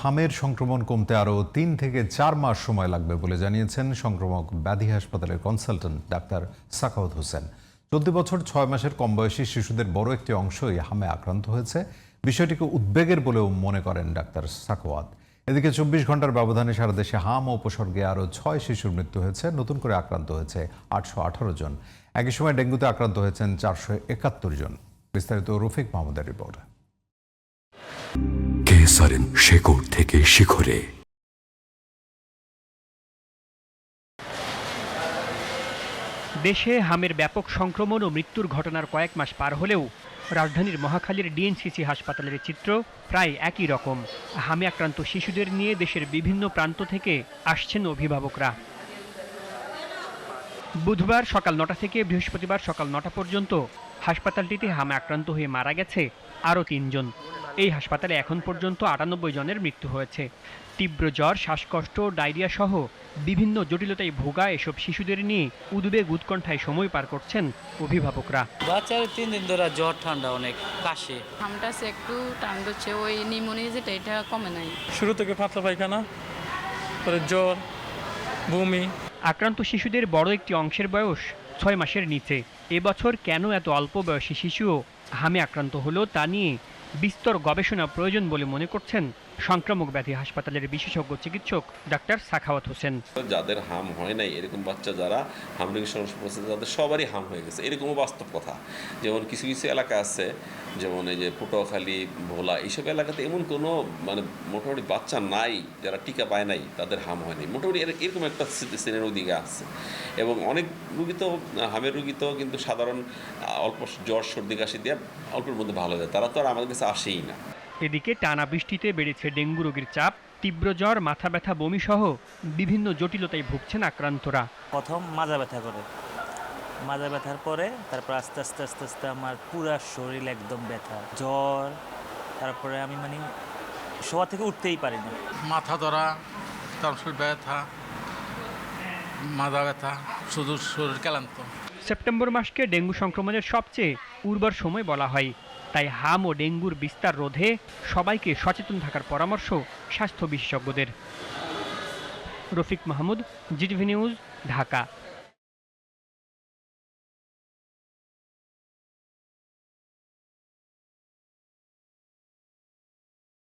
হামের সংক্রমণ কমতে আরও ৩ থেকে ৪ মাস সময় লাগবে বলে জানিয়েছেন সংক্রামক ব্যাধি হাসপাতালের কনসালটেন্ট ডাক্তার সাখাওয়াত হোসেন। চলতি বছর ৬ মাসের কম বয়সী শিশুদের বড় একটি অংশই হামে আক্রান্ত হয়েছে। বিষয়টিকে উদ্বেগের বলেও মনে করেন ডাক্তার সাখাওয়াত। এদিকে ২৪ ঘন্টার ব্যবধানে সারা দেশে হাম ও উপসর্গে আরও ৬ শিশুর মৃত্যু হয়েছে। নতুন করে আক্রান্ত হয়েছে ৮১৮ জন। একই সময় ডেঙ্গুতে আক্রান্ত হয়েছেন ৪৭১ জন। বিস্তারিত রফিক মাহমুদের রিপোর্ট। কেসারেন শেকড় থেকে শিখরে। দেশে হামের ব্যাপক সংক্রমণ ও মৃত্যুর ঘটনার কয়েক মাস পার হলেও রাজধানীর মহাখালীর ডিএনসিসি হাসপাতালের চিত্র প্রায় একই রকম। হামে আক্রান্ত শিশুদের নিয়ে দেশের বিভিন্ন প্রান্ত থেকে আসছেন অভিভাবকরা। বুধবার সকাল ৯টা থেকে বৃহস্পতিবার সকাল ৯টা পর্যন্ত হাসপাতালটিতে হামে আক্রান্ত হয়ে মারা গেছে আরও ৩ জন। এই হাসপাতালে এখন পর্যন্ত ৯৮ জনের মৃত্যু হয়েছে। তীব্র জ্বর, শ্বাসকষ্ট, ডায়রিয়া সহ বিভিন্ন জটিলতায় ভোগা এসব শিশুদের নিয়ে উদ্বেগ উৎকণ্ঠায় সময় পার করছেন অভিভাবকরা। বাচ্চার ৩ দিন ধরে জ্বর, ঠান্ডা, অনেক কাশি। হামটা একটু টান দিচ্ছে, ওই নিউমোনিয়া যেটা এটা কমে নাই। শুরু থেকে পাতলা পায়খানা, পরে জ্বর, বমি। আক্রান্ত শিশুদের বড় একটি অংশের বয়স ৬ মাসের নিচে। এবছর কেন এত অল্প বয়সী শিশুও হামে আক্রান্ত হলো তা নিয়ে বিস্তর গবেষণা প্রয়োজন বলে মনে করছেন সংক্রামক ব্যাধি হাসপাতালের বিশেষজ্ঞ চিকিৎসক ডাক্তার সাখাওয়াত হোসেন। যাদের হাম হয় নাই এরকম বাচ্চা যারা হামরিং সংস্পর্শে তাদের সবারই হাম হয়ে গেছে, এরকমও বাস্তব কথা। যেমন কিছু কিছু এলাকা আছে, যেমন এই যে পটুয়াখালী, ভোলা, এইসব এলাকাতে এমন কোনো মোটামুটি বাচ্চা নাই যারা টিকা পায় নাই, তাদের হাম হয় নাই। মোটামুটি এরকম একটা শ্রেণীর ওদিকে আছে। এবং অনেক রুগী তো হামের রুগী তো কিন্তু সাধারণ অল্প জ্বর, সর্দি, কাশি দিয়ে অল্পের মধ্যে ভালো যায়, তারা তো আর আমাদের কাছে আসেই না। এদিকে টানা বৃষ্টিতে বেড়েছে ডেঙ্গু রোগীর চাপ। তীব্র জ্বর, মাথা ব্যথা, বমি সহ বিভিন্ন জটিলতায় ভুগছেন আক্রান্তরা। প্রথম মাজা ব্যথা করে, মাজা ব্যথার পরে তারপর আস্তে আস্তে আস্তে আস্তে আমার পুরা শরীর একদম ব্যথা, জ্বর, তারপরে আমি শোয়া থেকে উঠতেই পারি না। মাথা ধরা, তারপর ব্যথা, মাথা ব্যথা, শুধু শরীর ক্লান্ত। সেপ্টেম্বর মাসকে ডেঙ্গু সংক্রমণের সবচেয়ে উর্বর সময় বলা হয়। তাই হাম ও ডেঙ্গুর বিস্তার রোধে সবাইকে সচেতন থাকার পরামর্শ স্বাস্থ্য বিশেষজ্ঞদের। Rafiq Mahmud, GTV news, Dhaka.